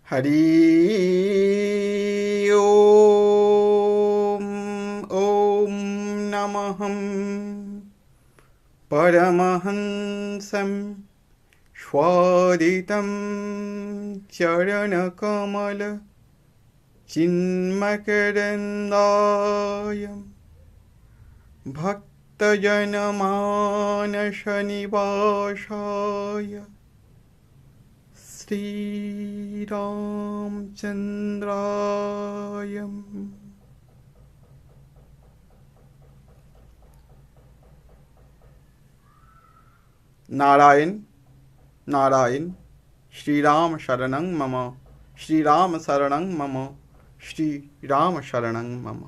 हरि ओम ओम नमः परमहंसं स्वादितं चरणकमल चिन्मकरन्दायं भक्तजनमानसनिवासाय श्रीरामचन्द्राय नारायण नारायण श्रीराम शरणं मम श्रीराम शरणं मम श्रीराम शरणं मम।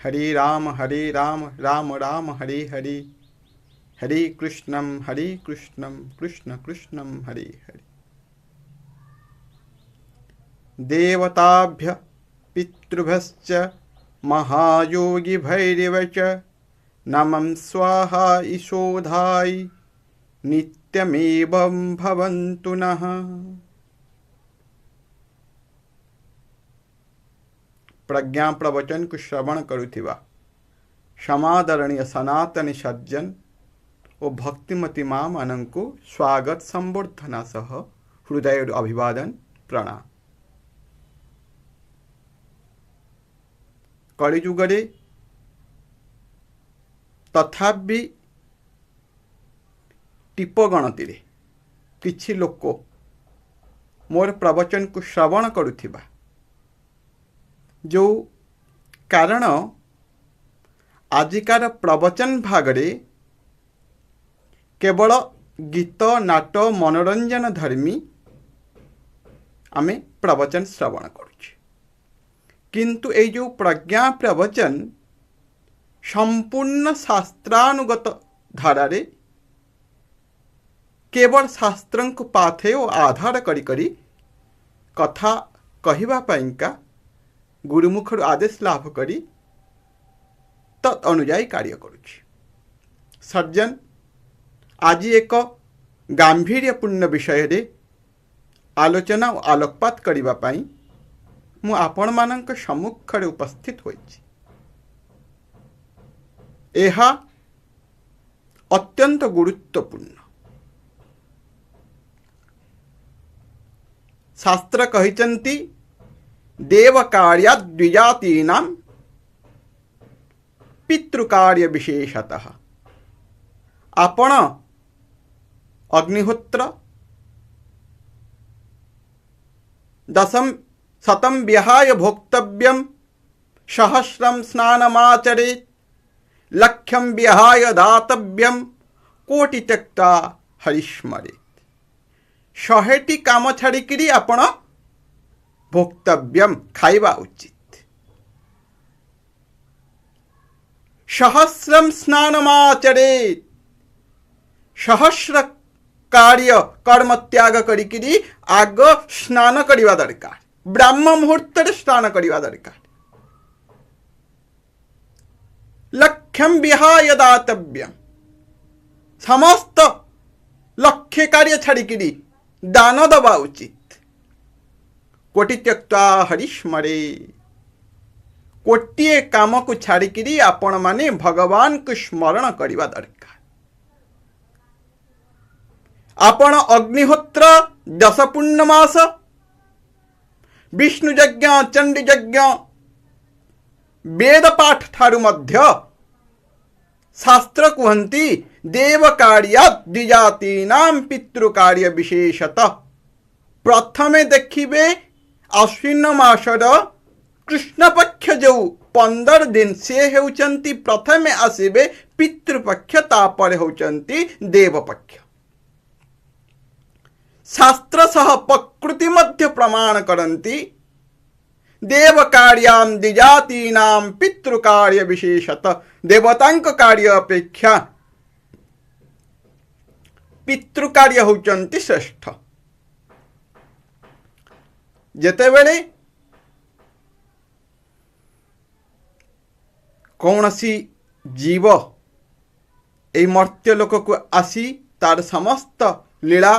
हरे राम राम राम हरे हरे हरे कृष्णं कृष्ण कृष्णं हरे हरे। देवताभ्य पितृभ्यश्च महायोगिभैरव च नमः स्वाहा ईशोधाय नित्यमेवं भवन्तु नः। प्रज्ञा प्रवचन को श्रवण करुथिबा समादरणीय सनातनी सज्जन और भक्तिमती माँ मानंकु स्वागत संबर्धना सह हृदय अभिवादन प्रणाम। कलिजुगरे तथापि टिप गणति किछि लोक मोर प्रवचन को श्रवण करुथिबा जो कारण आजिकार प्रवचन भागरे केवल गीत नाट मनोरंजन धर्मी आमे प्रवचन श्रवण करुचे, किंतु ए जो प्रज्ञा प्रवचन संपूर्ण शास्त्रानुगत धारारे केवल शास्त्रं को पाथे और आधार करी करी कथा कहिबा पाइंका गुरुमुखर आदेश लाभ करी तत् अनुजाई कार्य करुछि। सज्जन आज एक गांभीर्यपूर्ण विषय रे आलोचना और आलोकपात करिबा पाई मु आपण मानक सम्मुख रे उपस्थित होइछि। एहा अत्यंत गुरुत्वपूर्ण। शास्त्र कहिचंती देव कार्यात् द्विजातीनां पितृकार्य विशेषतः। आपण अग्निहोत्र दशम शतं विहाय भोक्तव्यं सहस्रं स्नानमाचरेत् लक्ष्यं विहाय दातव्यं कोटि त्यक्ता हरिस्मरेत्। 100टी काम छाड़िकी आपण भोक्तव्यम खाइबा उचित। सहस्रम स्नानमाचरेत् सहस्र कार्य कर्म त्याग करिकिरी आग स्नान करिवा दरकार, ब्राह्म मुहूर्त स्नान करिवा दरकार। लक्ष्यम विहाय दातव्यम समस्त लक्ष्य कार्य छाड़िकिरी दान दबा उचित। कोटि त्यक्ता हरिस्मरे कोटिए काम को छाड़िकी आपण माने भगवान को स्मरण करवा दरकार। आपण अग्निहोत्र 10 पूर्णमास विष्णु यज्ञ चंडी यज्ञ वेद पाठ ठारू मध्य शास्त्र कहती देव कार्यात् द्विजातीनां पितृकार्य विशेषतः। प्रथमे देखिबे आश्विन मासर कृष्ण पक्ष जो 15 दिन से होचंती प्रथमे आसीबे पितृपक्ष तापर होचंती देवपक्ष। शास्त्र सह प्रकृति मध्य प्रमाण करंती देव कार्यां द्विजातीनां पितृकार्य विशेषतः। देवतांक कार्य अपेक्षा पितृकार्य होचंती श्रेष्ठ। जेतेबेले कौनसी जीव ए मर्त्य लोक को आसी तार समस्त लीला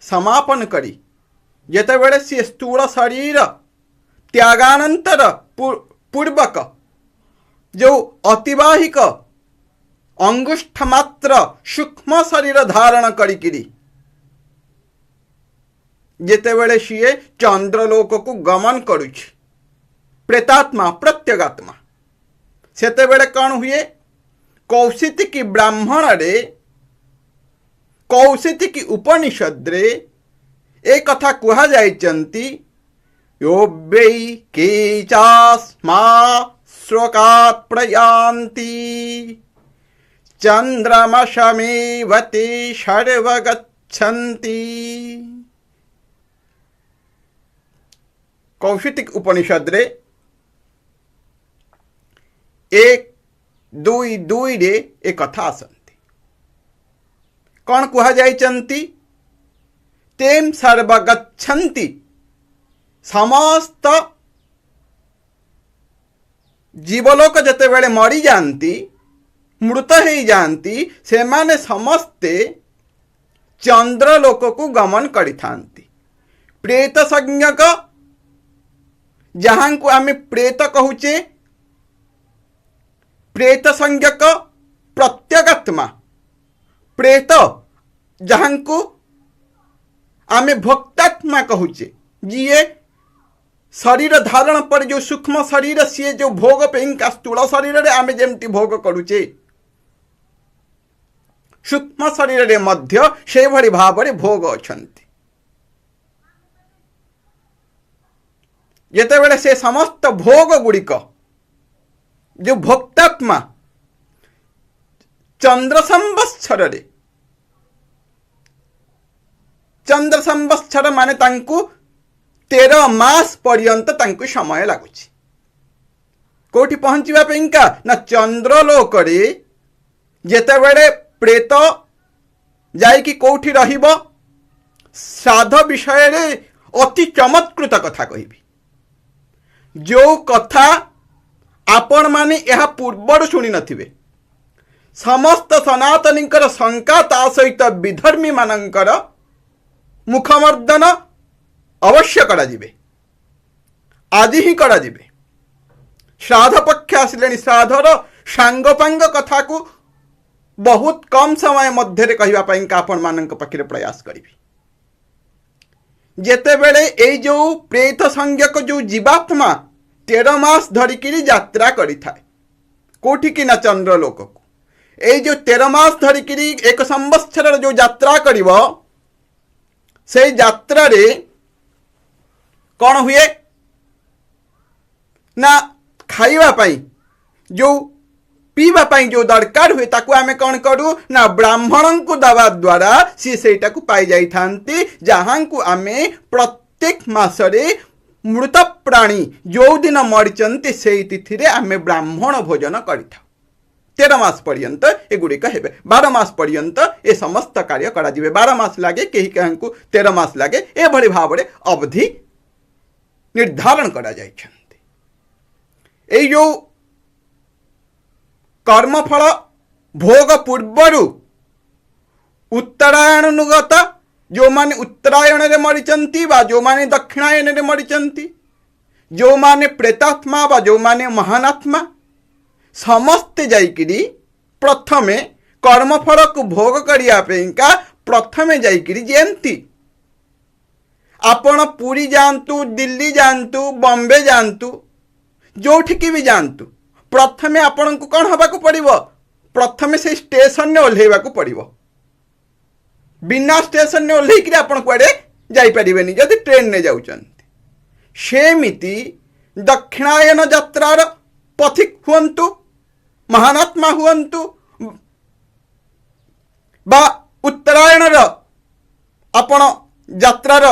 समापन करी जेतेबेले सी स्थूल शरीर त्यागानंतर पूर्वक जो अतिवाहिक अंगुष्ठ मात्र सूक्ष्म शरीर धारण करी जेतेबेले सीए चंद्रलोक को गमन करुछि प्रेतात्मा प्रत्यगात्मा सेतेबेले कौन हुए कौशितिकी ब्राह्मण रे कौशितिकी उपनिषद रे एक कथा कुहा जाइचंती यो वै केचास्मा श्लोकात् प्रयान्ति चंद्रमशमेव ते सर्वगच्छन्ति। कौशितिक उपनिषद रे 1:2 रे एक कथा आसंती कौन कुहा जाइचंती तेम सर्वगच्छन्ति समस्त जीवलोक जेतेबेले मरी जाती मृत हो जाती से माने समस्ते चंद्रलोक को गमन करिथांती। प्रेत संज्ञक जहां को आमे प्रेत कहूचे प्रेत संज्ञक प्रत्यगात्मा प्रेत जहां को आमे भोक्तात्मा कहूचे जीए शरीर धारण पर जो सूक्ष्म शरीर सी जो भोग पेइंका स्थूल शरीर रे आमे जेमती भोग करूचे सूक्ष्म शरीर रे मध्य से भली भाव रे भोग अछंती। जेतेबेले से समस्त भोग गुड़िक जो भोक्तात्मा चंद्र संवत्सर माने तांकु 13 मास पर्यंत तांकु समय लगुच कोठी पहुंचवा पेइंका ना चंद्रलोक रे जेतेबेले प्रेत जाइकी कोठी रहिबो श्राद्ध विषय रे अति चमत्कृत कथा कहिबी जो कथा आपण माने यह पूर्वर शुणी नथिबे समस्त सनातनींकर शंका ता सहित विधर्मी मानंकर मुखमर्दन अवश्य करा जिबे आज ही करा जिबे श्राद्ध पक्ष आसिलेनी श्राद्धर सांगोपांग कथा को बहुत कम समय मध्य कहवा आपण मानक पाखरे प्रयास करी जेतेबेले ए जो प्रेत संज्ञक जो जीवात्मा 13 मास धरिकी यात्रा करी थाए कोठी कि ना चंद्रलोक को ए जो 13 मास धरिकी एक संवत्सर जो यात्रा करिवो से यात्रा रे कौन हुए ना खाइबा पाई जो पीवा पाई जो दरकार हुए ताकू आमे कौन करू ना ब्राह्मण को दवा द्वारा सी सेटा को पाई जाई थांती जहां को आमे प्रत्येक मासरे मृत प्राणी जो दिन मरिचंती से तिथि रे आमे ब्राह्मण भोजन करिथा 13 मास पर्यंत एगुड़िक हेबे 12 मास पर्यंत ए समस्त कार्य करा जिवे 12 मास लागे केही कहंकु 13 मास लागे ए भली भाबरे अवधि निर्धारण करा जाय छंती। ए जो कर्मफल भोग पूर्वरु उत्तरायणानुगत जो माने उत्तरायण रे मरिचंती बा जो माने दक्षिणायन रे मरिचंती जो माने प्रेतात्मा बा जो माने महानात्मा समस्ते जाइकिरी प्रथमे कर्मफल को भोग करिया पेंका प्रथमे जाइकिरी जेंती आपण पुरी जानतु दिल्ली जानतु बॉम्बे जानतु जोठिकी भी जानतु प्रथमे आपण को कौन हवा को पड़िबो प्रथमे से स्टेशन ने ओल्हेवा को पड़िबो बिना स्टेशन ने ओल्हेकि आपण कुआडे जाई परिबेनी जदि ट्रेन ने जाउचंती सेमिति दक्षिणायन यात्रार पथिक हुअन्तु महानात्मा हुअन्तु बा उत्तरायणर आपण यात्रार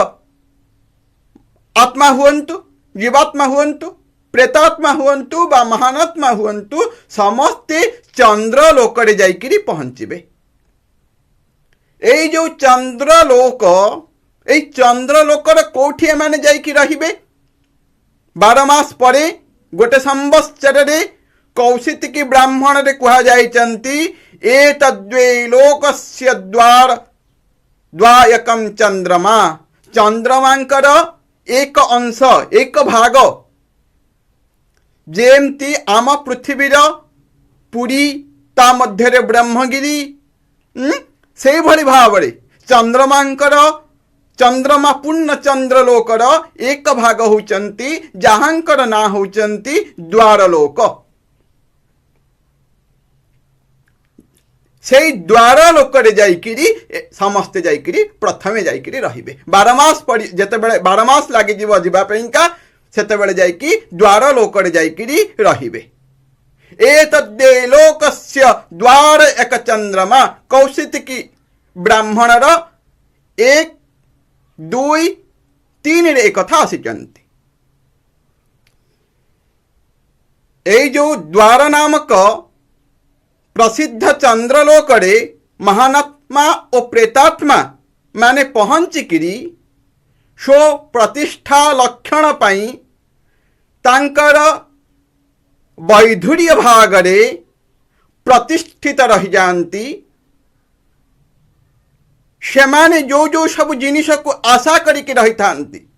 आत्मा हुअन्तु जीवात्मा हुअन्तु प्रेतात्मा हुअन्तु बा महानात्मा हुअन्तु समस्ते चंद्रलोक रे जाइकिरी पहुंचीबे। एई जो चंद्रलोक एई चंद्रलोकर कोठी माने जाइकी रहिबे 12 मास परे गोटे संवत्सर रे कौशितिकी ब्राह्मण रे कुहा जाइचंती एतद्वे लोकस्य द्वार द्वायकम चंद्रमा चंद्रमांकर एक अंश एक भाग जेमती आम पृथ्वीर पुरी ता मध्य ब्रह्मगिरी से भली भाव चंद्रमांकर चंद्रमा पूर्ण चंद्रलोकर एक भाग होचंती जहांकर ना होचंती द्वारलोक से द्वारलोक रे जाइकिरी समस्ते जाइकिरी प्रथमे जाइकिरी रहिबे 12 मास पड़ी जते बेले 12 मास लागि जीव जीवा पेंका सेते बेले जाइकी द्वारलोक रे जाइकिरी रहिबे एतद्दे लोकस्य द्वार एक चंद्रमा कौशिकी ब्राह्मणर 1 2 3 रे कथा आसीचंती ए जो द्वार नामक प्रसिद्ध चंद्रलोकरे महानात्मा और प्रेतात्मा माने पहुंचिकिरी शो प्रतिष्ठा लक्षण पाई तांकर वैधुर्य भागरे प्रतिष्ठित रही जाती से माने जो जो सब जिनिस को आशा करिके रही थांती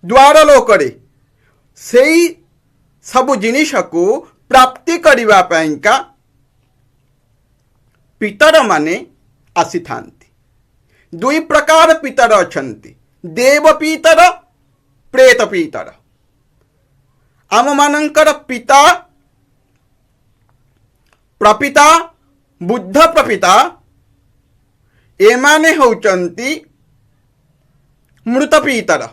द्वारलोकरे सेई सब जिनिस को प्राप्ति करिवा पाइंका पितर माने आसी थांती दुई प्रकार पितर अछंती देव पितर प्रेत पितर आम मानंकर पिता प्रपिता बुद्ध प्रपिता एमाने होचंती मृत पितर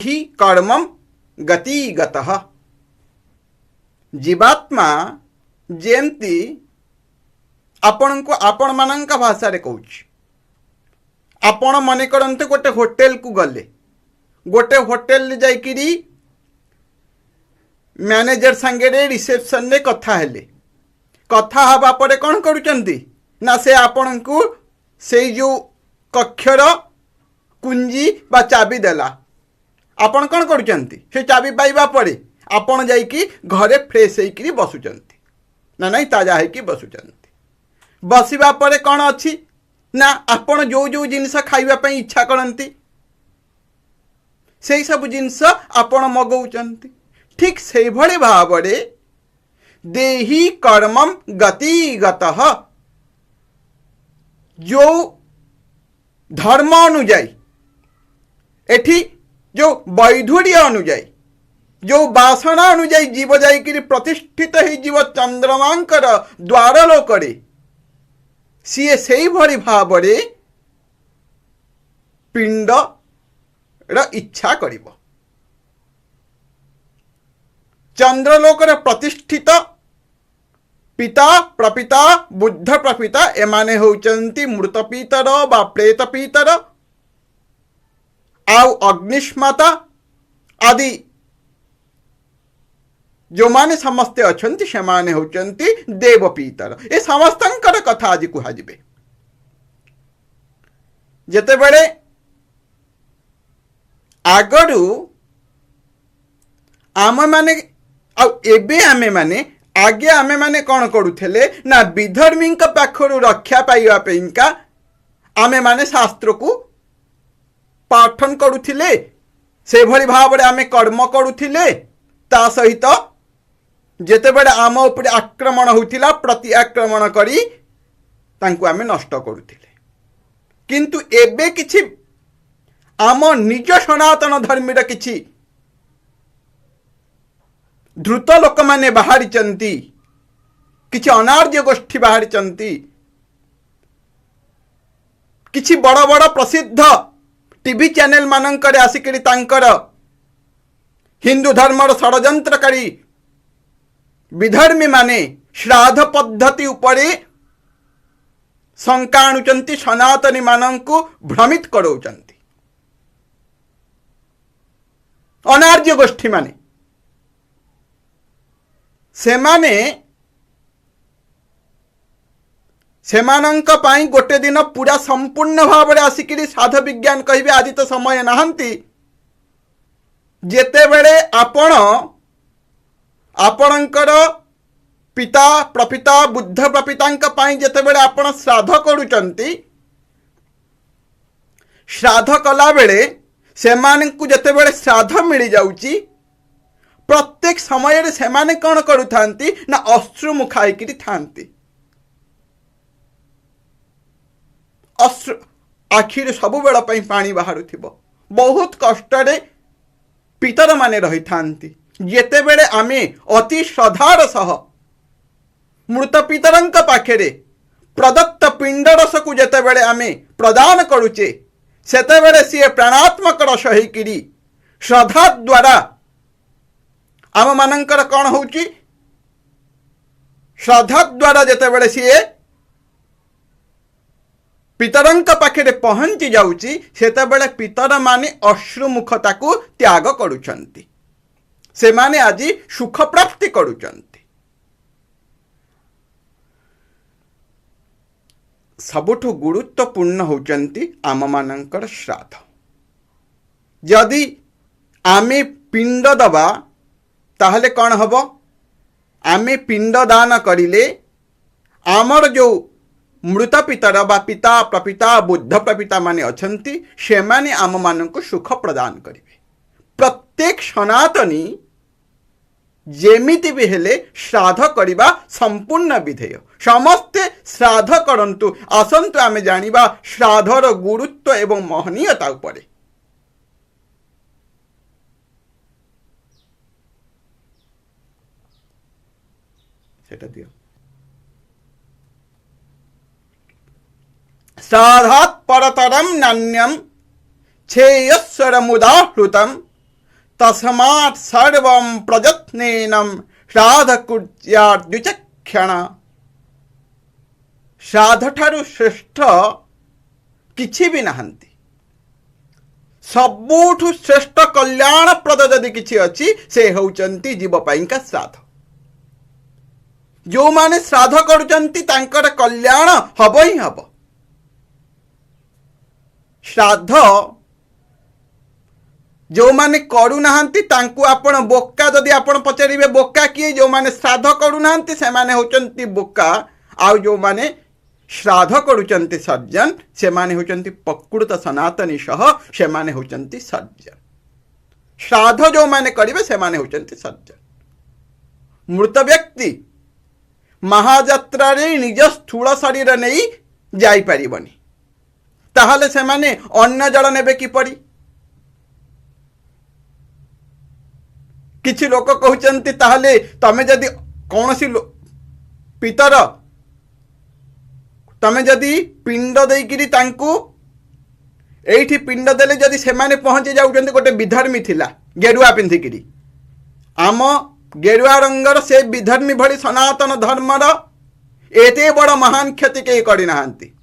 ही कर्मम गतिगतः जीवात्मा जेमती आपण को आपण मानंका भाषा रे कहूची आपण मने करंते गोटे होटेल को गले गोटे होटेल जाइकिरी मैनेजर संगे रिसेप्शन रे कथा हेले कथा हवा परे कौन करूचंती ना से आपण को से जो कक्षर कुंजी बा चाबी देला आपण कौन करूचंती से चाबी पाइबा परे आपण जाइकी घरे फ्रेश होइकी बसुचंती ना नहीं ताजा होइकी बसुचंती बसिबा परे कौन अच्छी ना आपण जो जो जिनस खाइबा पई इच्छा करंती से सब जिनस आपण मगौचंती ठीक से भले भावरे देही कर्मम गतिगतः जो धर्म अनुजाई एठी जो वैधुर्य अनुजाई जो बासना अनुजाई जीव जाइकिरी प्रतिष्ठित ही जीव चंद्रमांकर द्वारलोकरे सीए सेई भली भावरे पिंड र इच्छा करिबो चंद्रलोकर प्रतिष्ठित पिता प्रपिता बुद्ध प्रपिता एमाने होचंती मृत पीतर बा प्रेत पीतर आउ अग्निष्माता आदि जो माने समस्ते अछंती से माने होचंती देव पीतर ए समस्तंकर कथा आज कुहाजिबे जेते बेले आगरू आम माने एबे आमे माने आगे आमे माने कौन करुथेले ना विधर्मी पाखरु रक्षा पाइबा पेइका आमे माने शास्त्र को पाठन करुथिले से भली भावरे आमे कर्म करुथिले ता सहित जेते बेले आम उपरे आक्रमण होतिला प्रति आक्रमण करी तांको आमे नष्ट करुथिले किंतु एबे किछि आम निज सनातन धर्मीर किछि द्रुत लोक माने बाहरी चंती किछि अनार्य गोष्ठी बाहरी चंती किछि बड़ बड़ प्रसिद्ध टीवी चैनल मानंकरे आसिकरी तांकर हिंदू धर्मर षडयंत्रकारी विधर्मी माने श्राद्ध पद्धति उपरे शंका आणुचंती सनातनी मानंकु भ्रमित करौचंती अनार्य गोष्ठी माने सेमाने सेमानंक पाई गोटे दिन पूरा संपूर्ण भाव में आसिकी साध विज्ञान कहिबे आज तो समय नहांती जेते बेले आपण आपणकर पिता प्रपिता बुद्ध प्रपिता जेतेबेले आपण श्राद्ध करूचंती श्राद्ध कला बेले सेमानंकु जेतेबेले श्राद्ध मिली जाउची प्रत्येक समय रे सेमाने कौन करूथांती ना अश्रु मुखाइकिरी थांती अश्रु आखिर सबु बेला पई पानी बाहरुथिबो बहुत कष्टरे पितर माने रही थांती जेतेबेले आमे अति श्रद्धार सह मृत पितरंक पाखेरे प्रदत्त पिंड रस को जेतेबेले आमे प्रदान करूचे सेतेबेले सी प्राणात्मक रस होइकिरी श्रद्धा द्वारा आम मानकर कौन होची श्रद्धा द्वारा जेतेबेले सी पितरंक पाखे पहुंची जाउची सेतेबेले पितर माने अश्रुमुखता को त्याग करूचंती से माने आज सुख प्राप्ति करूचंती सबुठु गुरुत्वपूर्ण होचंती आम मानकर श्राद्ध जदि आमे पिंड दबा ताहले कौन हम आमे पिंड दान करिले आमर जो मृत पितर बा पिता प्रपिता बुद्ध प्रपिता माने अछंती से माने आम मानक सुख प्रदान करिवे प्रत्येक सनातनी जेमिति भी हेले श्राद्ध करिबा संपूर्ण विधेय समस्ते श्राद्ध करंतु आसंतु आमे जानिबा श्राद्धर गुरुत्व एवं महनीयता उपरे सेटा दियो श्राद्धात् परतरम नान्यम छेयस्वरमुदाहृतम तस्मात् सर्वं प्रयत्नेन श्राद्ध कुर्याद्विचक्षण श्राद्ध ठारू श्रेष्ठ किछि भी नहांती सबुठु श्रेष्ठ कल्याणप्रद जदि किछि अछि से होउचंती जीव पाइंका श्राद्ध जो माने श्राद्ध करूचंती तांकर कल्याण हब ही हब श्राद्ध जो माने करू नाहंती तांकु आपण बोक्का जदि आपण पचारिबे बोक्का किए जो माने श्राद्ध करू नाहंती से माने होचंती बोक्का आ जो माने श्राद्ध करूचंती सज्जन से माने होचंती प्रकृत सनातनी सह से माने होचंती सज्जन श्राद्ध जो माने करिवे से माने होचंती सज्जन मृत व्यक्ति महाजात्रा रे निज स्थूल शरीर नहीं जाई परिबनी ताहले से माने अन्न जल नेबे किपरि किछि लोक कहउचंती ताहले तमे जदि कोनोसी पितर तमे जदि पिंड देइकिरी तांकु एठी पिंड देले जदि से माने पहुंची जाउचंती गोटे विधर्मी थिला गेरुआ पिंधिकिरी आम गेरुआ रंगर से विधर्मी भली सनातन धर्मर एते बड़ महान क्षति के करि नाहंती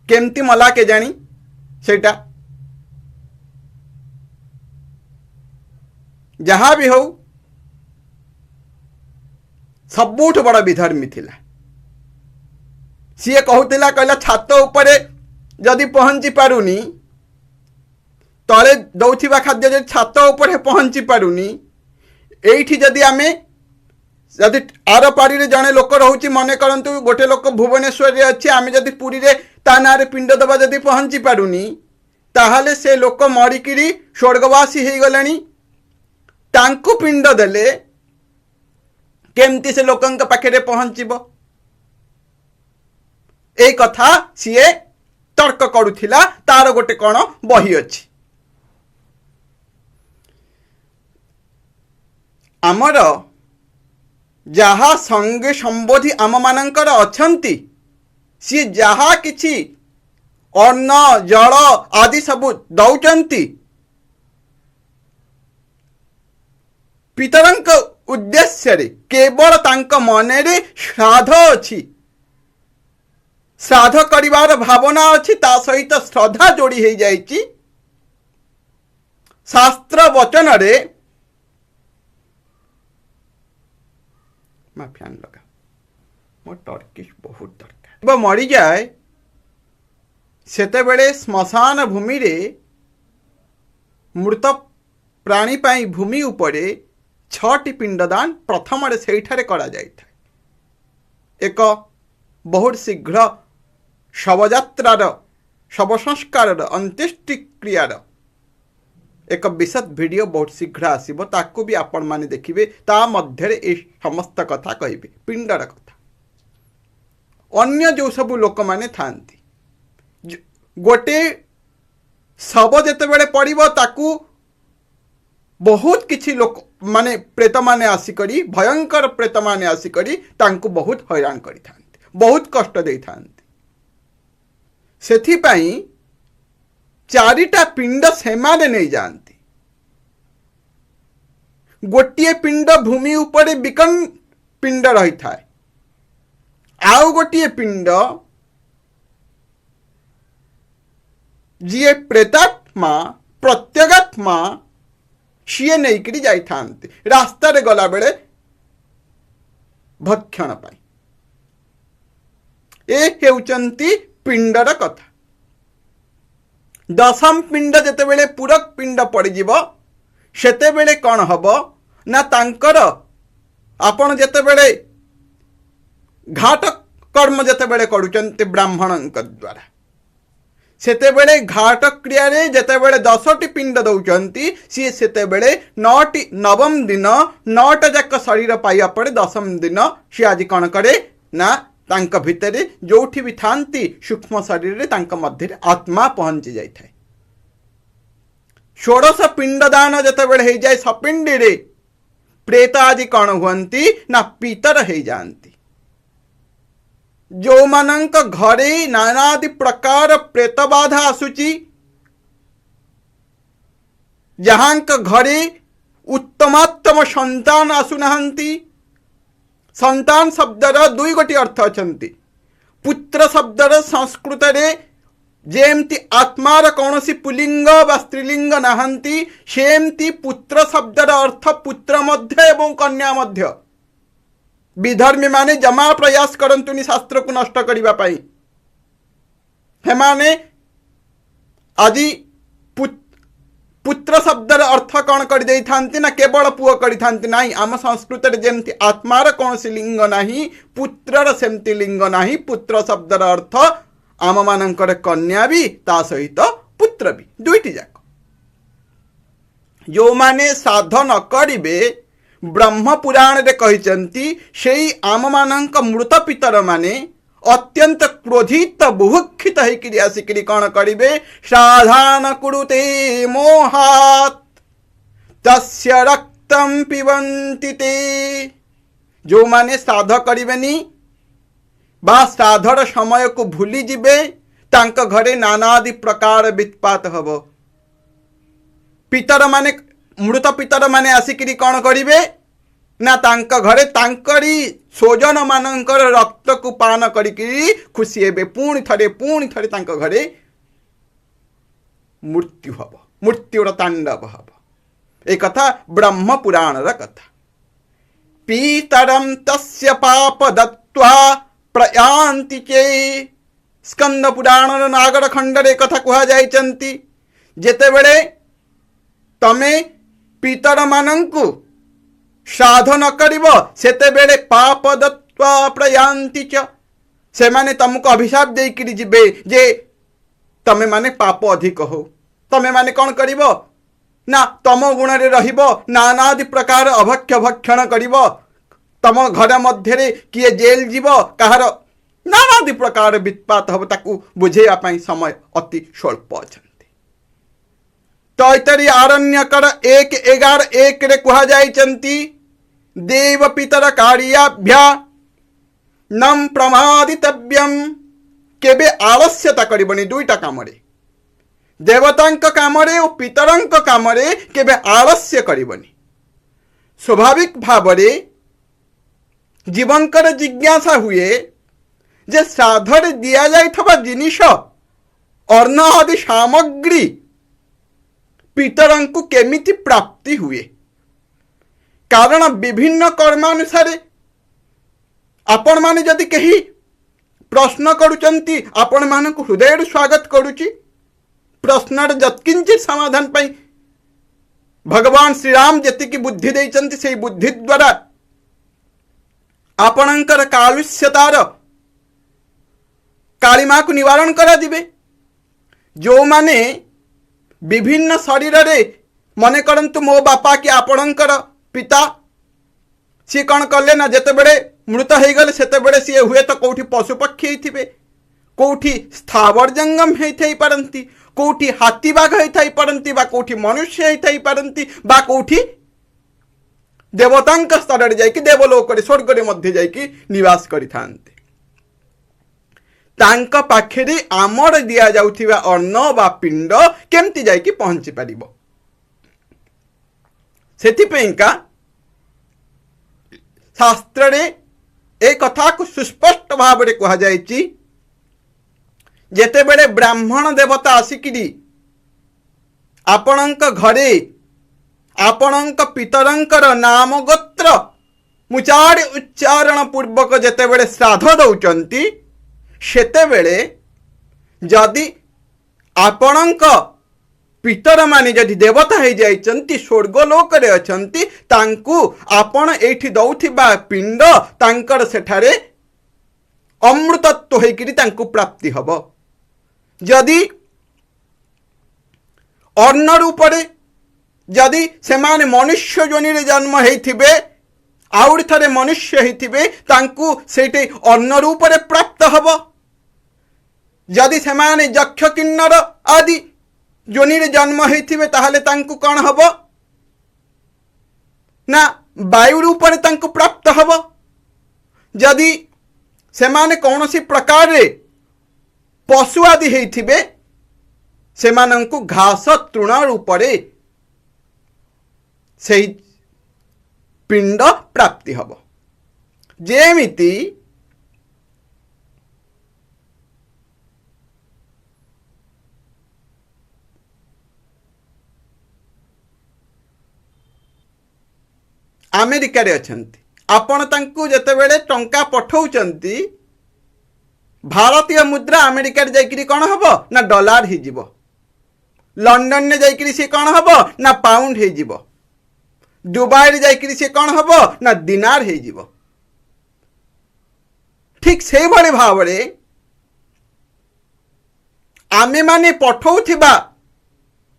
केमती मला के जानी सेटा जहाँ भी हो सबुठ बड़ विधर्मी थिला सी कहूला कहला छात उपरे जदि पहुंची पारुनी तले दौथिबा खाद्य जदि छात उपरे पहुंची पारुनी एठी जदि आमे जदि आर पाड़ी रे जने लोक रहउची मने करंतु गोटे लोक भुवनेश्वर रे अछि आमे जदि पुरी रे ता नारे पिंड दबा जदि पहुंची पारुनी ताहले से लोक मरिकिरी स्वर्गवासी हे गलेनी तांकु पिंड देले केमती से लोकंक पाखे पहुंचब ए कथा सीए तर्क करुथिला तार गोटे कौन बही अछि आमर जहा संगे संबोधी आम मानकर अछंती सी जहा किछि अन्न जल आदि सब दौचंती पितरंक उद्देश्य रे केवल तांक मने रे श्राद्ध अछि श्राद्ध करिवार भावना अछि ता सहित श्रद्धा जोड़ी हो जाइछि शास्त्र वचन रे मैं फैन लगा मो टर्किश बहुत दरकार मरी जाए सेते बेले श्मशान भूमि रे मृत प्राणी पाई भूमि उपरे 6टी पिंडदान प्रथम से करा जाए। एक बहुत शीघ्र शवयात्रार शव संस्कार अंत्येष्टि क्रियार एक विशद वीडियो बहुत शीघ्र आसब, ताकू भी आपण माने देखिए। ता मध्य ए समस्त कथा कहिबे पिंडर कथा। अन्य जो सब लोक माने थांती गोटे शव जेते बेले पड़िबो ताकू बहुत किछि लोक माने प्रेत माने आसिकरी भयंकर प्रेत माने आसिकरी तांकू बहुत हैरान करि थांती, बहुत कष्ट देई थांती। सेथि पई 4टा पिंड सेमाने नहीं जानती। गोटिए पिंड भूमि उपरे बिकन पिंड रही थाए, आउ गोटिए पिंड जी प्रेतात्मा प्रत्यगात्मा सीए नहीं जाई थांती रास्ता रे गला बेले भक्षण पाई। ए हेउचंती पिंडर कथा। दशम पिंड जेते बेले पूरक पिंड पड़ीजिब सेते बेले कौन हब ना तांकर आपण जेते बेले घाट कर्म जेते बेले करूचंती ब्राह्मण द्वारा सेते बेले घाट क्रिया रे जेते बेले 10टी पिंड दउचंती सी सेते बेले 9टी नवम दिन 9टा जाक शरीर पाइया पड़े 10म दिन सी आज कौन करे ना तांक भितरे जोठी भी थांती सूक्ष्म शरीर रे तांक मध्य आत्मा पहुंची जाय थाए। 16 पिंडदान जेते बेले हे जाय सपिंडी रे प्रेत आदि कौन हुअंती ना पीतर हे जानती। जो मानंक घरे नानादि प्रकार प्रेत बाधा आसुची जहांक घरे उत्तमात्तम संतान आसुनाहंती। संतान शब्दर 2 गोटी अर्थ अछंती। पुत्र शब्दर संस्कृत रे जेमती आत्मार कौनसी पुलिंग बा स्त्रीलिंग नाहंती सेमती पुत्र शब्दर अर्थ पुत्र मध्य एवं कन्या मध्य। विधर्मी माने जमा प्रयास करंतुनी शास्त्र को नष्ट करिबा पाई। हेमाने आदि पुत्र शब्दर अर्थ कौन कर दे थांती ना केवल पुओ करि थांती नाही। आम संस्कृत रे जेमती आत्मार कौनसी लिंग नाही पुत्रर सेमती लिंग नाही। पुत्र शब्दर अर्थ आम मानकर कन्या भी ता सहित पुत्र भी 2टी जाक। जो माने साधन करिबे ब्रह्म पुराण रे कहिचंती सेई आम मानक मृत पितर माने अत्यंत क्रोधित बुभुक्षित होइकरी आसिकरी कौन करिबे साधान कुरुते मोहात तस्य रक्तम पिबंति ते। जो माने साध करिबेनी बा साधर समय को भूली जिबे तांक घरे नानादि प्रकार वित्पात हबो। पितर माने मृत पितर माने आसिकरी कौन करिबे ना तांक घरे तांकरी सोजन मानकर रक्त को पान करिकरी खुशी हेबे। पुणी थरे तांक घरे मृत्यु हब, मृत्युर तांडव हब। ए कथा ब्रह्म पुराण र कथा। पीतरम तस्य पाप दत्वा प्रयांति चे। स्कंद पुराण नागर खंडरे कथा कुहा जाइचंती जेते बेले तमे पितर मानंकु साध न करिब सेते बेले पाप दत्वा प्रयांति च। से माने तुमको अभिशाप देकरी जिबे जे तमे माने पाप अधिक हो। तमे माने कौन करिब ना तम गुण रे रहिब नानादि प्रकार अभक्ष्य भक्षण करिब। तम घर मध्य किए जेल जीव कहार नानादि प्रकार वित्पात हब ताकू बुझेया पाई समय अति स्वल्प अछंती। तैतरी आरण्यकर 1:11 रे कुहा जाइचंती देव पितर कार्याभ्या नम प्रमादितव्यम। केबे आलस्यता करिबनी 2टा कामरे देवतांक कामरे और पितरंक कामरे केबे आलस्य करिबनी। स्वाभाविक भावरे जीवनकर जिज्ञासा हुए जे साधर दिया जाइथबा जिनिष अन्न आदि सामग्री पितरंकु केमिति प्राप्ति हुए। कारण विभिन्न कर्मानुसार आपण माने जदि कही प्रश्न करुचंती आपण मानकु हृदय स्वागत करुची। प्रश्नर जत्किंचित समाधान पाई भगवान श्रीराम जेतिकी बुद्धि देइचंती सेई बुद्धि द्वारा आपणकर कालुष्यतार कालीमा को निवारण करा दिबे। जो माने विभिन्न शरीर रे मन करंतु मो बापा कि आपणकर पिता सी कौन कले ना जेते बड़े मृत हो गले सेते बड़े सी हुए तो कौटी पशु पक्षी होइथिबे, कौटी स्थावर जंगम होइथाई पारंती, कौटी हाथी बाघ होइथाई पारंती, बा कौटी मनुष्य होइथाई पारंती, बा कौटी देवतांक स्तर रे जाइकी देवलोक रे स्वर्ग रे मध्य जाइकी निवास करिथांते। तांक पाखेरे आमर दिया जाउथिबा अन्न बा पिंड केमती जाइकी पहुंची पारिबो। सेथि पेंका शास्त्र रे ए कथा को सुस्पष्ट भाव रे कहा जायछि, जेते बेले ब्राह्मण देवता आसिकिरी आपणक घरे आपणक पितरंकर नाम गोत्र मुचार उच्चारण पूर्वक जेते बेले श्राद्ध दउचंती, सेते बेले जदि आपणक पितर माने जदि देवता हो जाइचंती स्वर्गलोक रे अछंती, तांकु आपण एठी दउथिबा पिंड तांकर सेठारे अमृतत्व होइकिरी तांकु प्राप्ति हबो। जदि अन्न रूप रे जदि सेमाने मनुष्य जोनि रे जन्म हेइथिबे आउरी थरे मनुष्य हेइथिबे तांकु सेठी अन्न रूप रे प्राप्त हबो। जदि सेमाने यक्ष किन्नर आदि जोनि रे जन्म हेइथिबे ताहले तांकु कौन हबो ना वायु रूप रे तांकु प्राप्त हबो। जदि सेमाने कौनसी प्रकार रे पशु आदि हेइथिबे सेमानंकु घास तृण रूप रे सेही पिंड प्राप्ति हबो। जेमिति अमेरिका रे अछंती, आपण तांकु जते बेले टंका पठौचंती भारतीय मुद्रा अमेरिका रे जाइकिरी कोन हबो ना डॉलर ही जीवो, लंदन ने जाइकिरी से कोन हबो ना पाउंड ही जीवो, दुबई रे जाइकिरी से कोन हबो ना दिनार ही जीवो। ठीक से भले भाव रे आमे माने पठौथिबा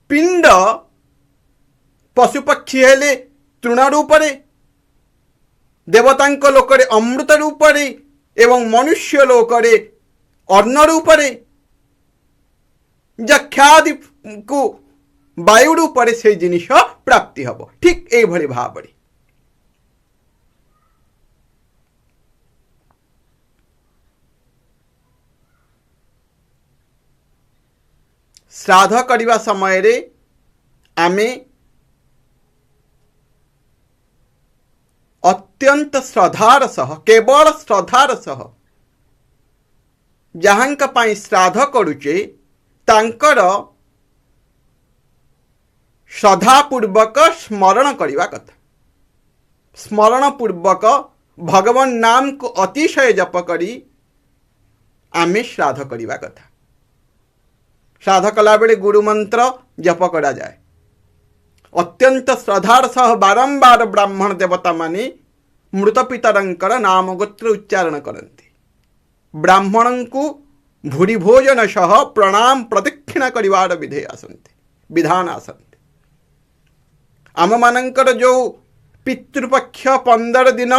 पिंड पशु पक्षी हेले तृण रूप रे, देवतांक लोक रे अमृत रूप रे एवं मनुष्य लोक रे अन्न रूप रे, यक्षादि को वायु रूप रे से जिनिष प्राप्ति हबो। ठीक ए भली भाव रे श्राद्ध करिबा समय रे आमे अत्यंत श्रद्धार सह केवल श्रद्धार सह जहांक पाई श्राद्ध करुचे तांकर श्रद्धापूर्वक स्मरण करिबा कथा। स्मरण पूर्वक भगवान नाम को अतिशय जप करी आमे श्राद्ध करिबा कथा। श्राद्ध कला बेले गुरु मंत्र जप करा जाए। अत्यंत श्रद्धार सह बारंबार ब्राह्मण देवता माने मृत पितरंकर नाम गोत्र उच्चारण करती। ब्राह्मण को भूरी भोजन सह प्रणाम प्रदक्षिणा करिवार विधान आसंती। आम मानकर जो पितृपक्ष 15 दिन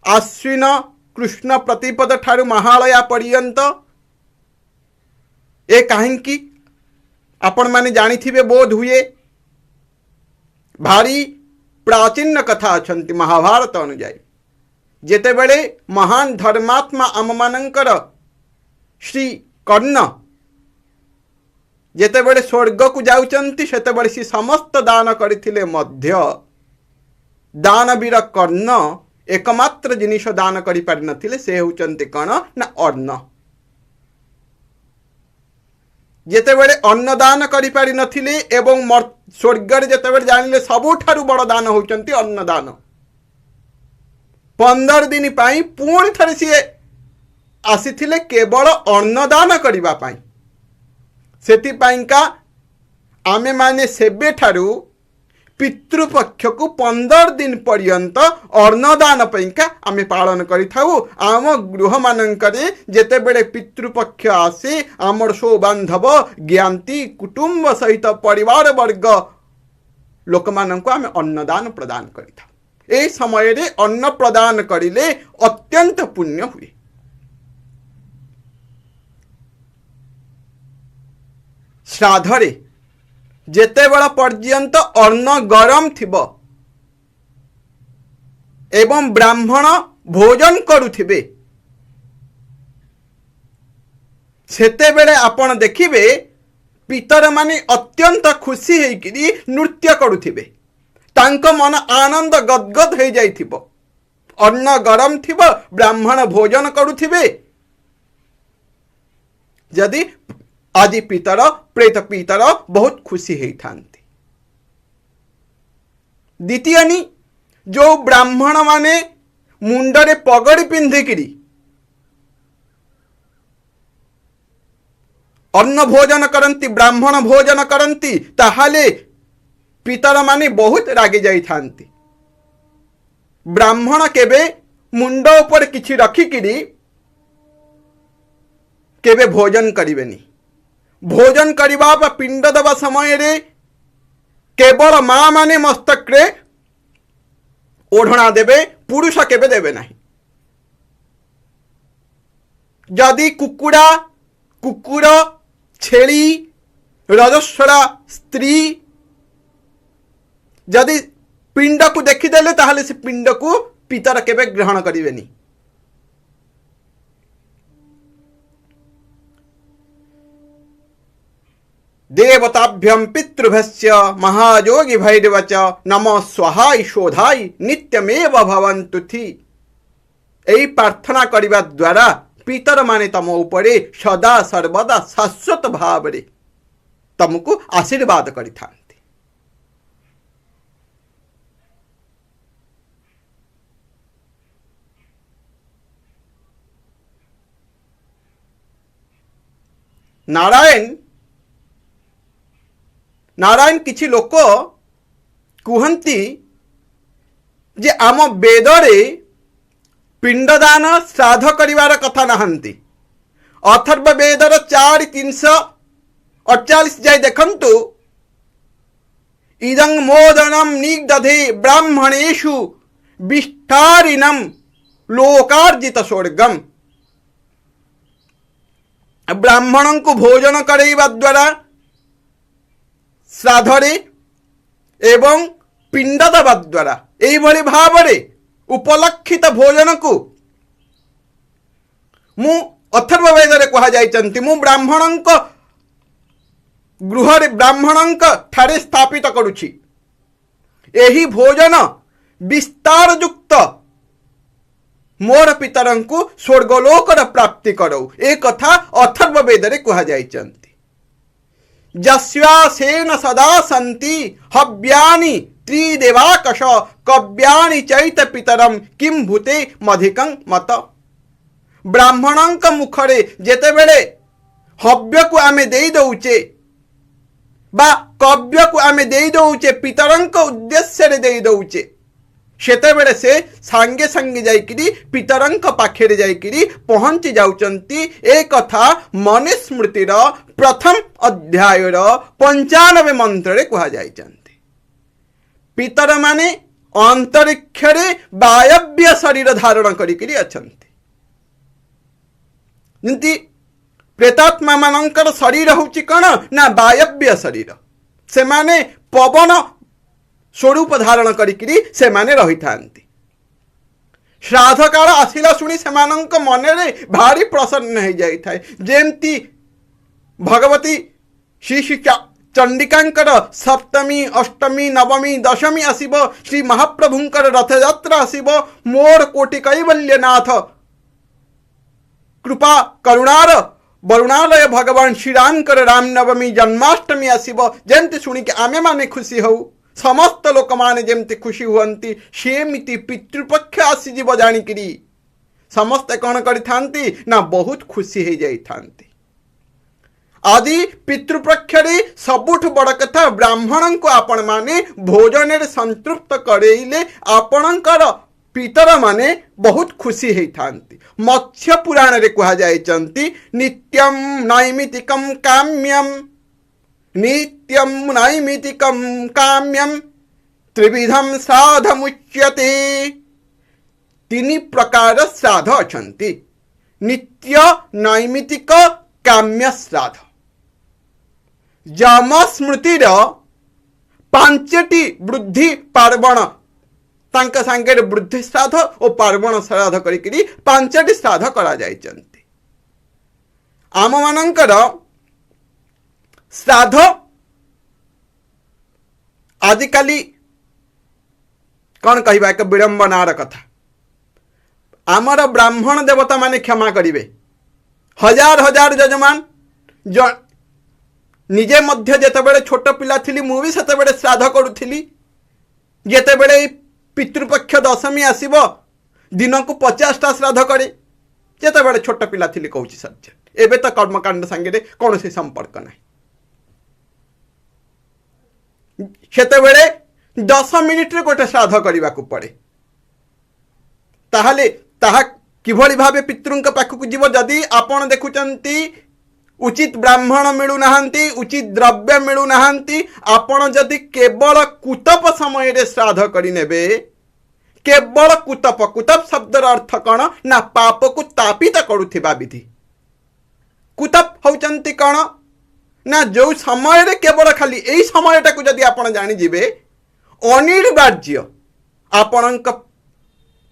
आश्विन कृष्ण प्रतिपद ठारू महालया पर्यंत ए कहीं आपण माने जानिथिबे बोध हुए भारी प्राचीन कथा अछंती महाभारत अनुजाई। जेते बेले महान धर्मात्मा आम मानकर श्री कर्ण जेते बेले स्वर्ग को जाउचंती सेते बेले सी समस्त दान करथिले मध्य दानवीर कर्ण एकमात्र जिनिष दान करि पारि नथिले से होचंती कण ना अन्न। जेते बेले अन्न दान करि पारि नथिले एवं स्वर्ग रे जेते बेले जानिले सबुठारु बड़ दान होचंती अन्न दान। 15 दिन पाई पुणी थरे सी आसीथिले केवल अन्न दान करिबा पाई। सेति पाइका आमे माने सेबे ठारू पितृपक्ष को 15 दिन पर्यंत अन्नदान पैका आम पालन करिथाउ। आम गृह मानकरे जेते बेले पितृपक्ष आसे आमर सो बांधव ज्ञाति कुटुंब सहित परिवार वर्ग लोक मानक आम अन्नदान प्रदान करिथाउ। ए समय रे अन्न प्रदान करिले अत्यंत पुण्य हुए। श्राद्धरे जेते बेला पर्यंत अन्न गरम थिबो एवं ब्राह्मण भोजन करुथिबे सेते बेले आपण देखिबे पितर माने अत्यंत खुशी हेकिरी नृत्य करुथिबे। तांको मन आनंद गदगद हो जाइथिबो। अन्न गरम थिबो ब्राह्मण भोजन करुथिबे। जदि आदि पितर प्रेत पितर बहुत खुशी होइथांती। द्वितीयनी जो ब्राह्मण माने मुंडरे पगड़ी पिंधिकिरी अन्न भोजन करंती ब्राह्मण भोजन करंती ताहाले पितर माने बहुत रागी जाइथांती। ब्राह्मण केबे मुंड ऊपर किछि रखिकिरी केबे भोजन करिवेनी। भोजन करिबा बा पिंड दबा समय रे केवल माँ माने मस्तक रे ओढ़ना देबे, पुरुष केबे देबे नहीं। जदि कुकुड़ा कुकुर छेली रजस्वला स्त्री जदि पिंड को देखीदेले ताहले से पिंड को पितर केबे ग्रहण करिवेनी। देवताभ्यम पितृभ्यश्च महायोगी भैरवच नमः स्वाहाय शोधाय नित्यमेव भवन्तु थी। एई प्रार्थना करिबा द्वारा पितर माने तम उपरे सदा सर्वदा शाश्वत भाव रे तमको आशीर्वाद करिथांती। नारायण नारायण किछि लोक कुहंती जे आम वेदरे पिंडदान श्राद्ध करिवार कथा नहंती। अथर्व वेदर 4:348 जाय देखंतु इदं मोदनम निदधे ब्राह्मणेषु विष्टारिणम लोकार्जित स्वर्गम। ब्राह्मणों को भोजन करैबा द्वारा श्राद्धरे एवं पिंड दबा द्वारा एई भली भावरे उपलक्षित भोजन को मु अथर्व वेदरे कहा जाइचंती। मु ब्राह्मणों गृह ब्राह्मणों ठारे स्थापित करुछि। एही भोजन विस्तार युक्त मोर पितरं को स्वर्गलोकर प्राप्ति करो। ए कथा अथर्व वेदरे कहा जाइचंती। जस्यासेन सदा सन्ति हव्यानि त्रिदेवाकश कव्यानि चैत पितरम किम भूते मधिकं मत। ब्राह्मणंक मुखरे जेते बेले हव्य को आमे देई दउचे बा कव्य को आमे देई दउचे पितरंक उद्देश्य रे देई दउचे सेते बेले से सांगे सांगे जाइकिरी पितरंक पाखेरे जाइकिरी पहुंची जाउचंती। ए कथा मनुस्मृतिर प्रथम अध्यायर 95 मंत्र रे कहा जाइचंती। पितर माने अंतरिक्ष रे वायव्य शरीर धारण करिकिरी अछंती। जंती प्रेतात्मा मानकर शरीर होची कण ना वायव्य शरीर। से माने पवन स्वरूप धारण करिकिरी से माने रही थांती। श्राद्ध काल आसिला सुनी सेमानंक मनरे भारी प्रसन्न हो जाई थाए। जेमती भगवती श्री चंडिकांकर सप्तमी अष्टमी नवमी दशमी आसीब श्री महाप्रभुंकर रथयात्रा आसीब मोर कोटि कैवल्यनाथ कृपा करुणार वरुणालय भगवान श्रीरामकर रामनवमी जन्माष्टमी आसीब। जेमती शुणी के आमे माने खुशी हो समस्त लोक माने जेमती खुशी हुअंती सेमिति पितृपक्ष आसीजीव जानिकिरी समस्ते कौन करिथांती ना बहुत खुशी हो जाइथांती। आदि पितृपक्षरे सबुठ बड़ कथा ब्राह्मण को आपण माने भोजन संतृप्त करेइले आपणकर पितर माने बहुत खुशी होई थांती। मत्स्य पुराण रे कहा जायचंती नित्यम नैमितिकम काम्यम नित्यम नैमितिकम काम्यम त्रिविधम श्राद्धमुच्यते। तीन प्रकार श्राद्ध अछंती नित्य नैमितिक काम्य श्राद्ध। जम स्मृतिर पांचटी वृद्धि पार्वण तांका सांगे वृद्धि श्राद्ध और पार्वण श्राद्ध करी पांचटी श्राद्ध करा जायचंती। आम मानकर श्राद्ध आजिकाली कौन कहवा एक विडंबनार कथा। आमर ब्राह्मण देवता माने क्षमा करिवे हजार हजार जजमान निजे मध्य जेतेबेले छोट पिला थिली मु भी सेतेबेले श्राद्ध करूथिली। जेतेबेले पितृपक्ष दशमी आसीबो दिन को 50टा श्राद्ध करे जेतेबेले छोट पिला थिली कहूची सत्य। एबे तो कर्मकांड संगे कौन से संपर्क नहीं। सेतेबेले 10 मिनिट रे गोटे श्राद्ध करने को पड़े। ताहले ताहा किभली भावे पितृंक पाखक जीव जदि आपण देखुचंती उचित ब्राह्मण मिलू नाहंती उचित द्रव्य मिलू नाहंती आपण जदि केवल कुतप समय रे श्राद्ध करि नेबे केवल कुतप कुतप शब्दर अर्थ कौन ना पाप को तापित करुथिबा विधि। कुतप होचंती कौन ना जो समय रे केवल खाली एई समयटा को जदि आपण जानि जिवे अनिर्वाज्य आपणक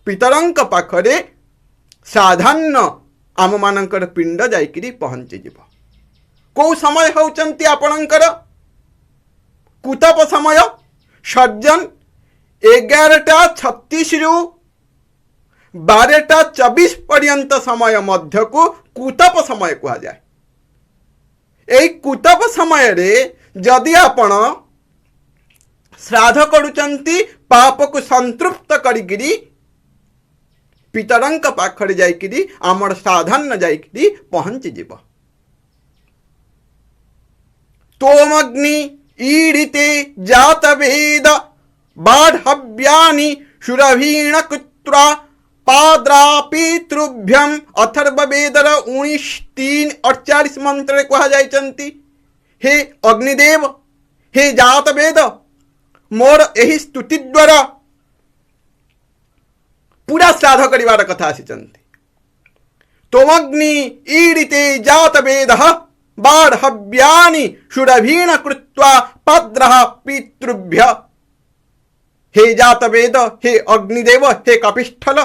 पितरंक पाखरे साधारण आम मानकर पिंड जाइकिरी पहुंची जीव। को समय होचंती आपणकर कुतप समय सज्जन 11:36 रु 12:24 पर्यंत समय मध्य को कुतप समय कहा जाए। एई कुतप समय रे जदि आपण श्राद्ध करुचंती पाप को संतृप्त करिगिरी पितरंक पाखरे जाइकिरी आमर साधारण जाइकिरी पहुंची जीव। तोमग्नि ईडिते जातवेद बाढ़व्यानि सुरभीण कुत्रा पाद्रा पितृभ्यम अथर्ववेदर 19:3-48 मंत्र कहा जायचंती। हे अग्निदेव हे जातवेद मोर एही स्तुति द्वारा पूरा श्राद्ध करिवार कथा आसीचंती। तोमग्नि ईडिते जातवेदः बाढ़व्यानि सुरभीण कृत्वा पाद्रः पितृभ्य। हे जातवेद हे अग्निदेव हे कपिष्ठल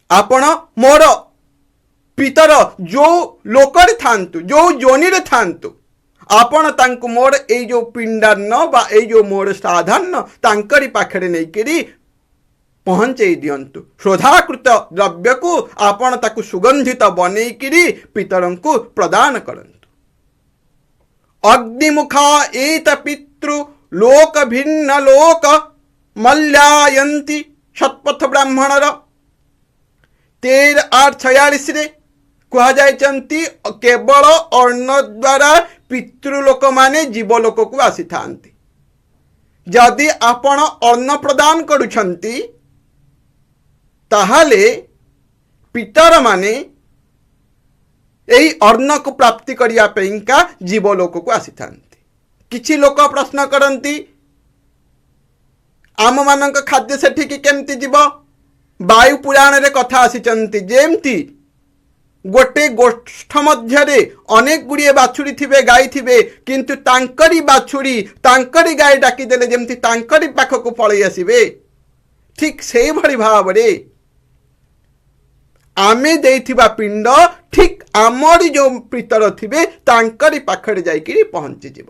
आपण मोर पितर जो लोकर थांतु जो जोनिरे थांतु आपण तांकु मोर ए जो पिंडान्न बा ए जो मोर साधान्न तांकरी पाखरे नेइकरी पहुंचे दियंतु। श्रोधाकृत द्रव्य को आपण ताकु सुगंधित बनेइकरी पितरंकु प्रदान करंतु। अग्निमुखा एत पितृ लोक भिन्न लोक मल्यायंती शतपथ ब्राह्मणर 13:46 रे कहा जायचंती केवल अन्न द्वारा पितृलोक माने जीवलोक को आसी थांती। जदि आपण अन्न प्रदान करुछंती ताहाले पितर माने एही अन्न को प्राप्ति करिया पेइका जीवलोक को आसी थांती। किछि लोक प्रश्न करंती आम मानक खाद्य सेठी कि केमती जीव वायु पुराण रे कथा आसीचंती जेमती गोटे गोष्ठ मध्यरे अनेक गुड़िए बाछुरी थिबे गाई थिबे किंतु तांकरी बाछुरी तांकरी गाय डाकी देले जेमती तांकरी पाखक पळै आसीबे ठीक सेही भली भावरे आमे देइथिबा पिंड ठीक आमरी जो पितर थिबे तांकरी पाखरे जाइकिरी पहुंची जीव।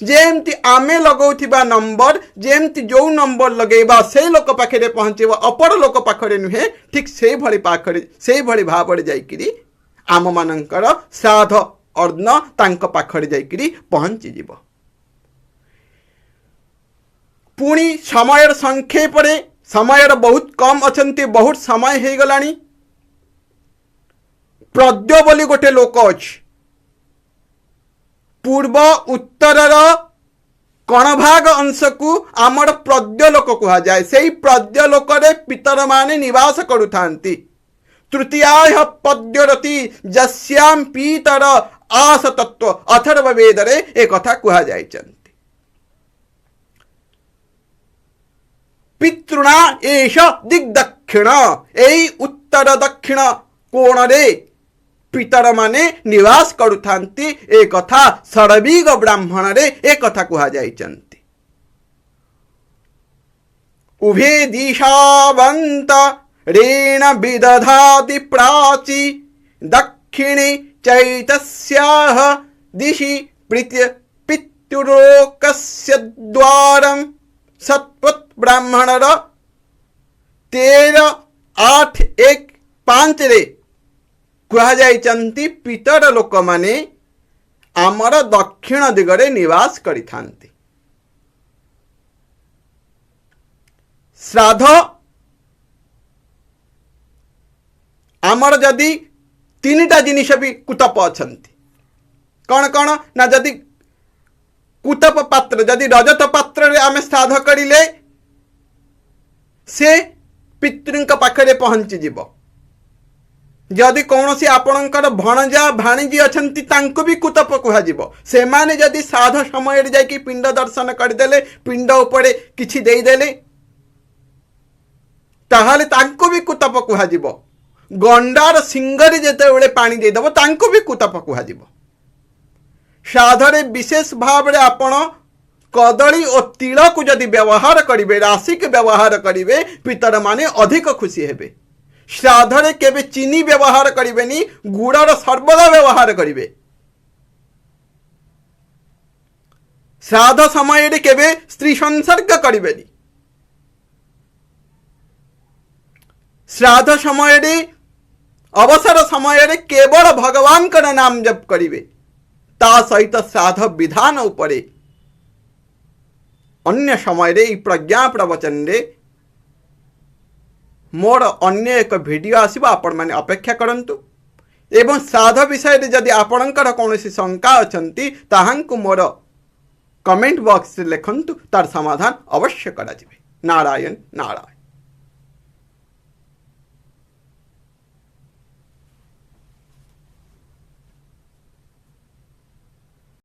जेमती आमे लगौथिबा नंबर जेमती जो नंबर लगेबा से लोक पाखरे पहुंचेबा अपर लोक पाखरे नुहे ठीक से भली पाखरे से भली भावरे जाइकिरी आम मानकर श्राद्ध अन्न तांक पाखरे जाइकिरी पहुंची जीव। पुणी समयर संक्षेपरे समयर बहुत कम अछंती बहुत समय हे गलानी प्रद्य बोली गोटे लोक अछि पूर्व उत्तरर कणभाग अंश को आमर प्रद्य लोक कहा जाए से प्रद्य लोक पितर माने निवास करुथांती तृतीया पद्यरती जस्याम पीतर आस तत्व अथर्ववेद रे एक कथा कहा जाए पितृणा एष दिग्दक्षिण एई उत्तर दक्षिण कोण रे पितर माने निवास करुथांती एक कथा षडविग ब्राह्मण रे एक कथा कहा जाइचंती उभे दिशावंत रेण विदधाति प्राची दक्षिणे चैतस्याः दिशि पितृलोकस्य द्वारं सत्वत् ब्राह्मणर 13:8-1-5 रे कहा जाइचंती पितर लोक माने आमर दक्षिण दिगरे निवास करिथांती श्राद्ध आमर जदि 3टा जिनिस भी कुतप अछंती कौन कौन ना जदि कुतप पात्र जदि रजत पात्र रे आमे श्राद्ध करिले से पितृंक पाखरे पहुंची जीव जदि कौन सी आपणकर भणजा भाणीजी अछंती तांको भी कुतप कुहाजिब से माने जदि श्राद्ध समय जाकि पिंड दर्शन करदेले पिंड उपरे किछि देदेले ताहाले तांको भी कुतप कुहाजिब गंडार सिंगरे जेतेबेले पानी देदेब तांको भी कुतप कुहाजिब श्राद्धरे विशेष भाव रे आपण कदली और तिल को जदि व्यवहार करिवे राशि के व्यवहार करिवे पितर माने अधिक खुशी हेबे श्राद्धरे केबे चीनी व्यवहार करिवेनी गुड़र सर्वदा व्यवहार करिवे श्राद्ध समय रे केबे स्त्री संसर्ग करिवेनी श्राद्ध समय रे अवसर समय रे केवल भगवान का नाम जप करिवे ता सहित श्राद्ध विधान उपरे अन्य समय रे प्रज्ञा प्रवचन रे मोर अन्य एक वीडियो आसीबा आपण माने अपेक्षा करंतु एवं श्राद्ध विषय रे जदि आपणकर कोनोसी शंका अछंती ताहांकु मोर कमेंट बॉक्स रे लिखंतु तार समाधान अवश्य करा जिवे नारायण नारायण।